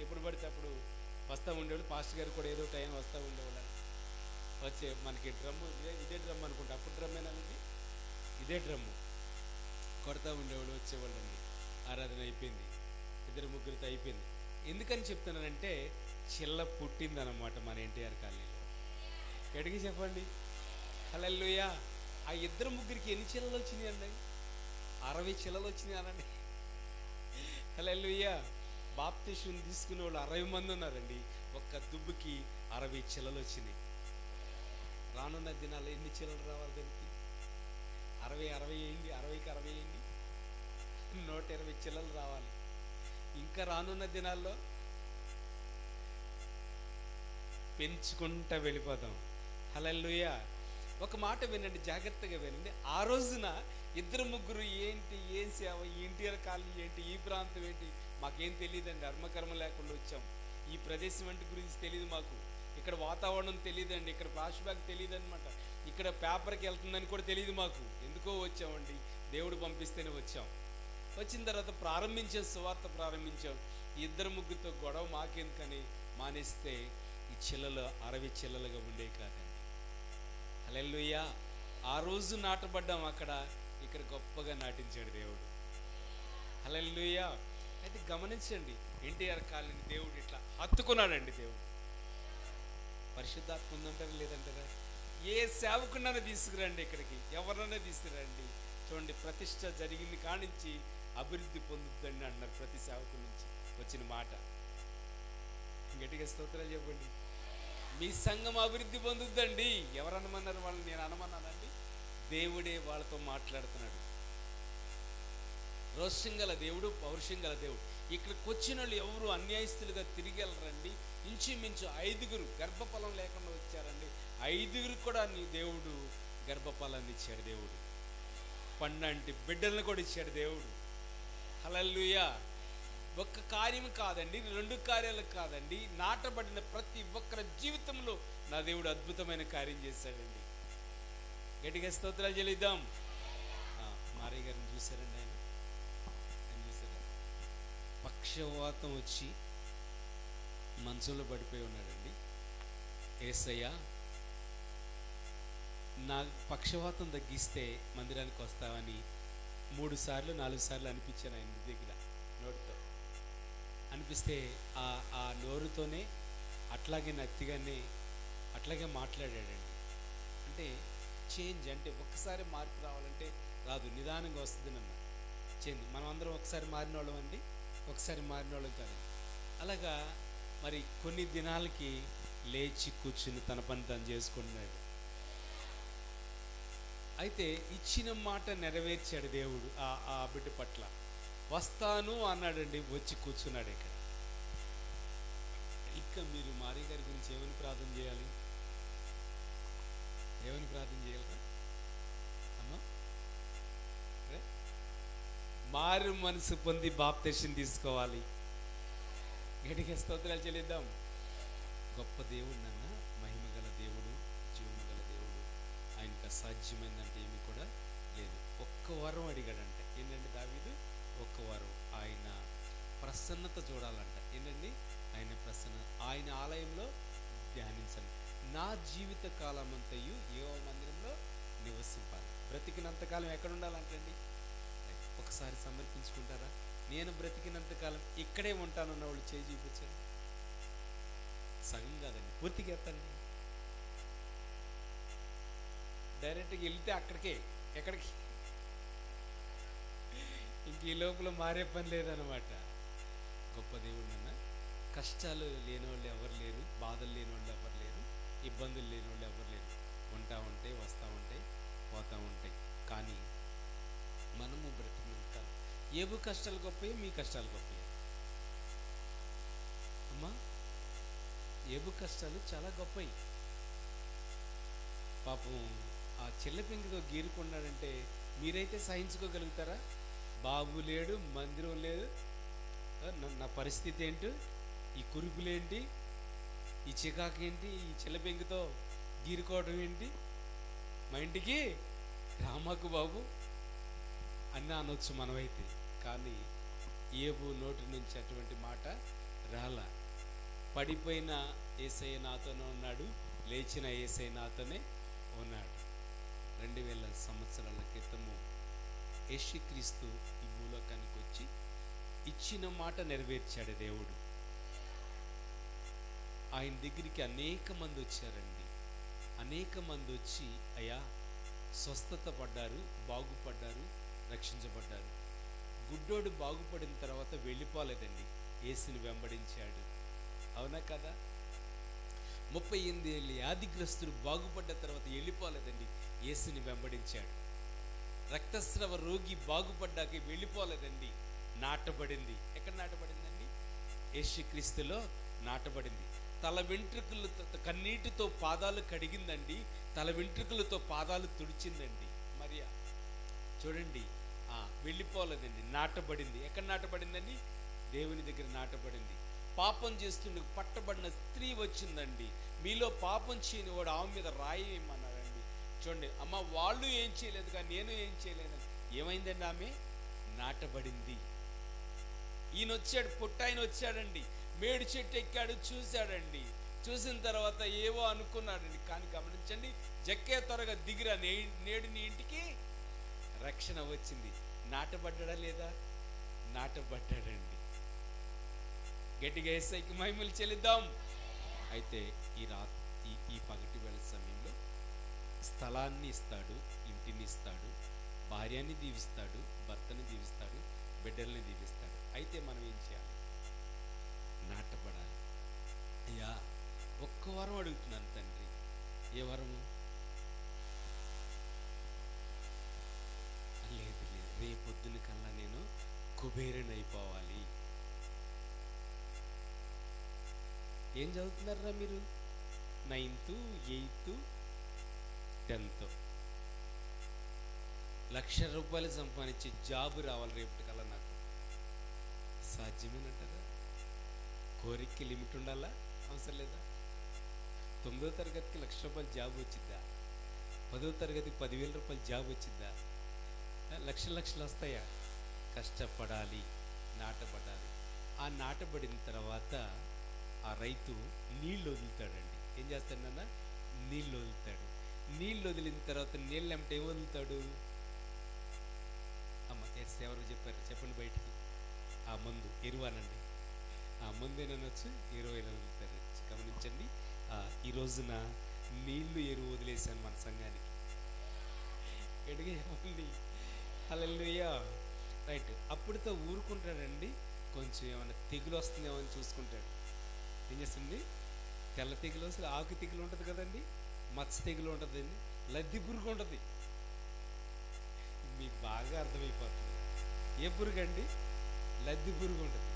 ఎప్పుడు పడితే అప్పుడు వస్తూ ఉండేవాళ్ళు. పాస్టర్ గారు కూడా ఏదో టైం వస్తూ ఉండేవాళ్ళు. వచ్చే మనకి డ్రమ్ము, ఇదే డ్రమ్ అనుకుంటా, అప్పుడు డ్రమ్మేనాలండి, ఇదే డ్రమ్ము కొడతా ఉండేవాళ్ళు, వచ్చేవాళ్ళండి. ఆరాధన అయిపోయింది, 2-3తో అయిపోయింది. ఎందుకని చెప్తున్నానంటే చిల్ల పుట్టిందనమాట మన ఎన్టీఆర్ కాలనీలో. గట్టిగా చెప్పండి హల్లెలూయా. ఆ 2-3కి ఎన్ని చిల్లలు వచ్చినాయి అండి? 60 చిల్లలు వచ్చినాయి అనండి. హల్లెలూయా. బాప్తిస్మం తీసుకునే వాళ్ళు 60 మంది ఉన్నారండి. ఒక్క దుబ్బుకి 60 చిల్లలు వచ్చినాయి. రానున్న దినాల్లో ఎన్ని చిల్లలు రావాలి దానికి? 60 అయింది, 60కి 60 అయింది, 120 చిల్లలు రావాలి. ఇంకా రానున్న దినాల్లో పెంచుకుంటా వెళ్ళిపోతాం. హల్లెలూయా. ఒక మాట వినండి, జాగ్రత్తగా వినండి. ఆ రోజున 2-3 ఏంటి, ఏం సేవ, ఈ ఎన్టీఆర్ కాలనీ ఏంటి, ఈ ప్రాంతం ఏంటి, మాకేం తెలియదండి. అర్మకర్మ లేకుండా వచ్చాం. ఈ ప్రదేశం అంటే గురించి తెలియదు మాకు. ఇక్కడ వాతావరణం తెలియదండి, ఇక్కడ ఫ్లాష్ బ్యాక్ తెలియదు అనమాట. ఇక్కడ పేపర్కి వెళ్తుందని కూడా తెలియదు మాకు. ఎందుకో వచ్చామండి, దేవుడు పంపిస్తేనే వచ్చాం. వచ్చిన తర్వాత ప్రారంభించాం, సువార్త ప్రారంభించాం. 2-3తో గొడవ మాకెందుకని మానేస్తే ఈ చిల్లలు 60 చిల్లలుగా ఉండేవి కాదండి. హల్లెలూయా. ఆ రోజు నాటబడ్డాం అక్కడ, ఇక్కడ గొప్పగా నాటించాడు దేవుడు. హల్లెలూయా. అయితే గమనించండి, ఎన్టీఆర్ కాలనీ దేవుడు ఇట్లా హత్తుకున్నాడండి. దేవుడు పరిశుద్ధాత్మ ఉందంటారా లేదంటారా? ఏ సేవకున్నైనా తీసుకురండి ఇక్కడికి, ఎవరినైనా తీసుకురండి. చూడండి, ప్రతిష్ట జరిగింది కానించి అభివృద్ధి పొందుద్దండి అన్నారు ప్రతి సేవకు నుంచి వచ్చిన మాట. గట్టిగా స్తోత్రాలు చెప్పండి. మీ సంఘం అభివృద్ధి పొందుద్దండి. ఎవరు అనమన్నారు వాళ్ళని? నేను అనమన్నానండి. దేవుడే వాళ్ళతో మాట్లాడుతున్నాడు. రోషం గల దేవుడు, పౌరుషం గల దేవుడు. ఇక్కడికి వచ్చిన వాళ్ళు ఎవరు అన్యాయస్తులుగా తిరిగి వెళ్ళరండి. ఇంచుమించు 5 గర్భఫలం లేకుండా వచ్చారండి. 5 కూడా నీ దేవుడు గర్భఫలాన్ని ఇచ్చాడు. దేవుడు పండంటి బిడ్డలను కూడా ఇచ్చాడు దేవుడు. హల్లెలూయా. ఒక్క కార్యం కాదండి, 2 కార్యాలు కాదండి, నాటబడిన ప్రతి ఒక్కరి జీవితంలో నా దేవుడు అద్భుతమైన కార్యం చేశాడండి. గట్టిగా స్తోత్రాలు చెల్లిద్దాం. మారయ్య గారిని చూశారండి? ఆయన చూసారా? పక్షవాతం వచ్చి మంచంలో పడిపోయి ఉన్నాడండి. యేసయ్య, నా పక్షవాతం తగ్గిస్తే మందిరానికి వస్తావని 3 సార్లు 4 సార్లు అనిపించాను ఆయన దగ్గర, నోటితో అనిపిస్తే ఆ నోరుతోనే అట్లాగే నత్తిగానే అట్లాగే మాట్లాడాడండి. అంటే చేంజ్ అంటే ఒక్కసారి మార్పు రావాలంటే రాదు, నిదానంగా వస్తుంది అన్న చేంజ్. మనం అందరం ఒకసారి మారిన వాళ్ళం అండి, ఒకసారి మారిన వాళ్ళం కాదండి. అలాగా మరి కొన్ని దినాలకి లేచి కూర్చుని తన పని తను చేసుకున్నాడు. అయితే ఇచ్చిన మాట నెరవేర్చాడు దేవుడు ఆ బిడ్డ పట్ల. వస్తాను అన్నాడండి, వచ్చి కూర్చున్నాడు ఇక్కడ. ఇంకా మీరు మారీ గారి గురించి ఏమని ప్రార్థన చేయాలి? ఏమని ప్రార్థన చేయాలి అమ్మా? మారు మనసు పొంది బాప్తిసం తీసుకోవాలి. గట్టిగా స్తోత్రాలు చెల్లిద్దాం. గొప్ప దేవుడు నాన్న, మహిమ గల దేవుడు, జీవము గల దేవుడు. ఆయనకు అసాధ్యమైందంటే ఏమి కూడా లేదు. ఒక్క వారం అడిగాడంట. ఏంటంటే దావీదు ఒక్క వారం ఆయన ప్రసన్నత చూడాలంట. ఏంటండి ఆయన ప్రసన్న, ఆయన ఆలయంలో ధ్యానించండి. నా జీవిత కాలం అంతయు యెహోవా మందిరంలో నివసింపాలి. బ్రతికినంతకాలం ఎక్కడ ఉండాలంటండి? ఒకసారి సమర్పించుకుంటారా? నేను బ్రతికినంతకాలం ఇక్కడే ఉంటానన్న వాళ్ళు చేయి చూపించండి. సగం కాదండి, పూర్తిగా ఎత్తండి. డైరెక్ట్గా వెళ్తే అక్కడికే, ఎక్కడికి, ఇంక ఈ లోపల మారే పని లేదనమాట. గొప్ప దేవుడు అన్న. కష్టాలు లేని వాళ్ళు ఎవరు లేరు, బాధలు లేని వాళ్ళు ఎవరు లేరు, ఇబ్బందులు లేని వాళ్ళు ఎవరు లేరు. ఉంటా ఉంటాయి, వస్తూ ఉంటాయి, పోతూ ఉంటాయి. కానీ మనము బ్రతికినంత ఏవో కష్టాలు గొప్పయో, మీ కష్టాలు గొప్పయో అమ్మా. ఏవో కష్టాలు చాలా గొప్పవి. పాపం ఆ చెల్లెపింకితో గీరుకున్నాడంటే మీరైతే సహించుకోగలుగుతారా? బాబు లేడు, మందిరం లేదు, నా పరిస్థితి ఏంటి, ఈ కురుకులేంటి, ఈ చికాకు ఏంటి, ఈ చెల్లెపెంకితో గీరుకోవడం ఏంటి, మా ఇంటికి రామాకు బాబు అన్నీ అనొచ్చు మనమైతే. కానీ ఏబు నోటి నుంచి అటువంటి మాట రాలా. పడిపోయిన యేసయ్య నాతోనే ఉన్నాడు, లేచిన యేసయ్య నాతోనే ఉన్నాడు. 2000 సంవత్సరాల క్రితము యేసుక్రీస్తు ఈ భూలోకానికి వచ్చి ఇచ్చిన మాట నెరవేర్చాడు దేవుడు. ఆయన దగ్గరికి అనేక మంది వచ్చారండి. అనేక మంది వచ్చి అయ్యా స్వస్థత పడ్డారు, బాగుపడ్డారు, రక్షించబడ్డారు. గుడ్డోడు బాగుపడిన తర్వాత వెళ్ళిపోలేదండి, యేసుని వెంబడించాడు. అవునా కదా? 38 ఏళ్ళ వ్యాధిగ్రస్తుడు బాగుపడ్డ తర్వాత వెళ్ళిపోలేదండి, యేసుని వెంబడించాడు. రక్తస్రావ రోగి బాగుపడ్డాక వెళ్ళిపోలేదండి, నాటబడింది. ఎక్కడ నాటబడిందండి? యేసుక్రీస్తులో నాటబడింది. తల వెంట్రుకలతో, కన్నీటితో పాదాలు కడిగిందండి, తల వెంట్రుకలతో పాదాలు తుడిచిందండి మరియా. చూడండి, వెళ్ళిపోలేదండి, నాటబడింది. ఎక్కడ నాటబడిందండి? దేవుని దగ్గర నాటబడింది. పాపం చేస్తుండే పట్టబడిన స్త్రీ వచ్చిందండి. మీలో పాపం చేయని వాడు ఆమె మీద రాయేమన్నారండి. చూడండి అమ్మ, వాళ్ళు ఏం చేయలేదు కానీ నేను ఏం చేయలేదని ఏమైందండి? ఆమె నాటబడింది. ఈయన వచ్చాడు, పుట్టాయన వచ్చాడండి, మేడు చెట్టు ఎక్కాడు, చూశాడండి. చూసిన తర్వాత ఏవో అనుకున్నాడండి. కానీ గమనించండి, జక్కే త్వరగా దిగిరా, నేడు నీ ఇంటికి రక్షణ వచ్చింది. నాటబడ్డా లేదా? నాటబడ్డాడండి. గట్టిగా యేసయ్యకి మహిమలు చెల్లిద్దాం. అయితే ఈ పగటి వేళ సమయంలో స్థలాన్ని ఇస్తాడు, ఇంటిని ఇస్తాడు, భార్యని దీవిస్తాడు, భర్తని దీవిస్తాడు, బిడ్డల్ని దీవిస్తాడు. అయితే మనం ఏం చేయాలి? నాటబడాలి. అయ్యా ఒక్క వారం అడుగుతున్నాను తండ్రి. ఏ వరము? లేదు లేదు, రేపొద్దున కల్లా నేను కుబేరుని అయిపోవాలి. ఏం చదువుతున్నారా మీరు? 9th, 8th, 10th. ₹1,00,000 సంపాదించే జాబు రావాలి రేపటి కల్లా నాకు. సాధ్యమేనంటారా? కోరికకి లిమిట్ ఉండాలా? అవసరం లేదా? 9వ తరగతికి ₹1,00,000 జాబ్ వచ్చిద్దా? 10వ తరగతికి ₹10,000 జాబ్ వచ్చిద్దా? లక్షలు వస్తాయా? కష్టపడాలి, నాటబడాలి. ఆ నాటబడిన తర్వాత ఆ రైతు నీళ్ళు వదులుతాడండి. ఏం చేస్తాడన్నా? నీళ్ళు వదులుతాడు. నీళ్ళు వదిలిన తర్వాత నీళ్ళు ఏమిటి ఏం వదులుతాడు? అమ్మ ఎవరు చెప్పారు? చెప్పండి బయటికి. ఆ మందు, ఎరువనండి. ఆ మందు ఏనొచ్చు, ఎరువైనా వదులుతారు. గమనించండి, ఈ రోజున నీళ్లు ఎరువు వదిలేశాను మన సంఘానికి. ఎడిగా ఏమండి? హల్లెలూయా. రైట్. అప్పుడుతో ఊరుకుంటాడండి. కొంచెం ఏమైనా తెగులు వస్తుందేమో అని చూసుకుంటాడు. ఏం చేస్తుంది? తెల్ల తెగులు వస్తుంది, ఆకు తెగులు ఉంటుంది కదండి, మచ్చ తెగులు ఉంటుందండి, లద్ది పురుగు ఉంటుంది. మీకు బాగా అర్థమైపోతుంది. ఏ పురుగు అండి? లద్ది పురుగు ఉంటుంది.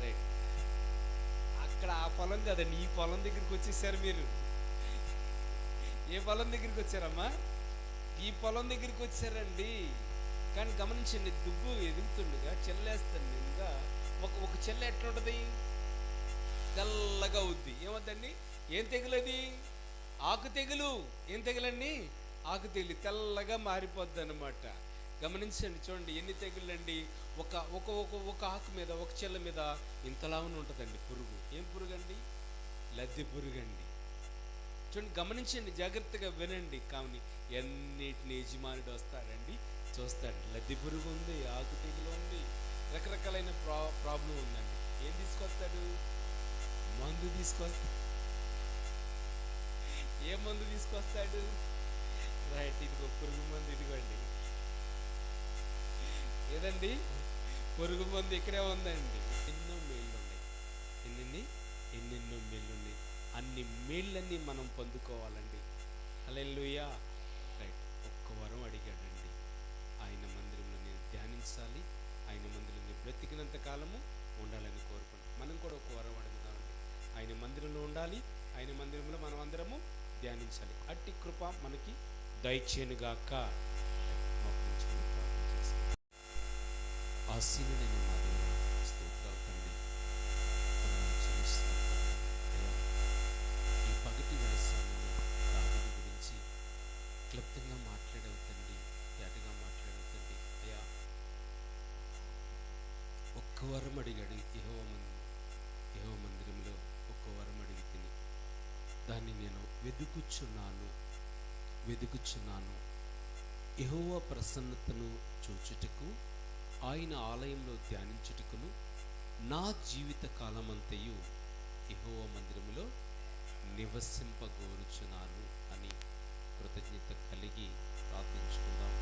రైట్. అక్కడ ఆ పొలం కదండి, ఈ పొలం దగ్గరికి వచ్చేసారు మీరు. ఏ పొలం దగ్గరికి వచ్చారమ్మా? ఈ పొలం దగ్గరికి వచ్చారండి. కానీ గమనించండి, దుబ్బు ఎదుగుతుండగా చెల్లేస్తాను నేనుగా ఒక చెల్ల ఎట్లుంటది, తెల్లగా అవుద్ది. ఏమవుద్దండి? ఏం తెగులది? ఆకు తెగులు. ఏం తెగులండి? ఆకు తెగులు తెల్లగా మారిపోద్ది అనమాట. గమనించండి, చూడండి ఎన్ని తెగుళ్ళండి. ఒక ఒక ఒక ఒక ఆకు మీద, ఒక చెల్ల మీద ఇంతలాగా ఉంటుందండి పురుగు. ఏం పురుగు అండి? లద్దె పురుగు అండి. చూడండి, గమనించండి, జాగ్రత్తగా వినండి. కానీ ఎన్నిటిని యజమానుడు వస్తాడండి, చూస్తాడు. లద్దె పురుగు ఉంది, ఆకు తెగులు ఉంది, రకరకాలైన ప్రాబ్లం ఉందండి. ఏం తీసుకొస్తాడు? మందు తీసుకొస్తాడు. ఏ మందు తీసుకొస్తాడు? రైట్, ఇదిగో పురుగు మందు. ఇదిగోండి, ఏదండి? పురుగు మందు ఇక్కడే ఉందండి. ఎన్నో మేళ్ళు ఉన్నాయి. ఎన్నెన్నో మేళ్ళు ఉన్నాయి. అన్ని మేళ్ళన్నీ మనం పొందుకోవాలండి. హల్లెలూయా. రైట్, ఒక్క వరం అడిగాడండి. ఆయన మందిరంలో నేను ధ్యానించాలి, ఆయన మందిరంలో బ్రతికినంత కాలము ఉండాలని కోరుకుంటాం. మనం కూడా ఒక వరం అడుగుదామండి. ఆయన మందిరంలో ఉండాలి, ఆయన మందిరంలో మనం అందరము ధ్యానించాలి. అట్టి కృప మనకి దయచేనుగాక. ఆశీనుడైన మా దేవా, స్తోత్రాలు తండ్రి. వందనాలు చెల్లిస్తున్నాం తండ్రి. ఈ పగటి వేళ సమయంలో దావీదు గురించి క్లుప్తంగా మాట్లాడావు తండ్రి, తేటగా మాట్లాడావు తండ్రి. అయ్యా, ఒక్క వరం అడిగాడు యెహోవా మందిరంలో. ఒక్క వరం అడిగి తిని దాన్ని నేను వెదుకుచున్నాను. యెహోవా ప్రసన్నతను చూచుటకు, ఆయన ఆలయంలో ధ్యానించుటకును నా జీవిత కాలమంతయు యెహోవా మందిరములో నివసింపగోరుచున్నాను అని కృతజ్ఞత కలిగి ప్రార్థించుకుందాం.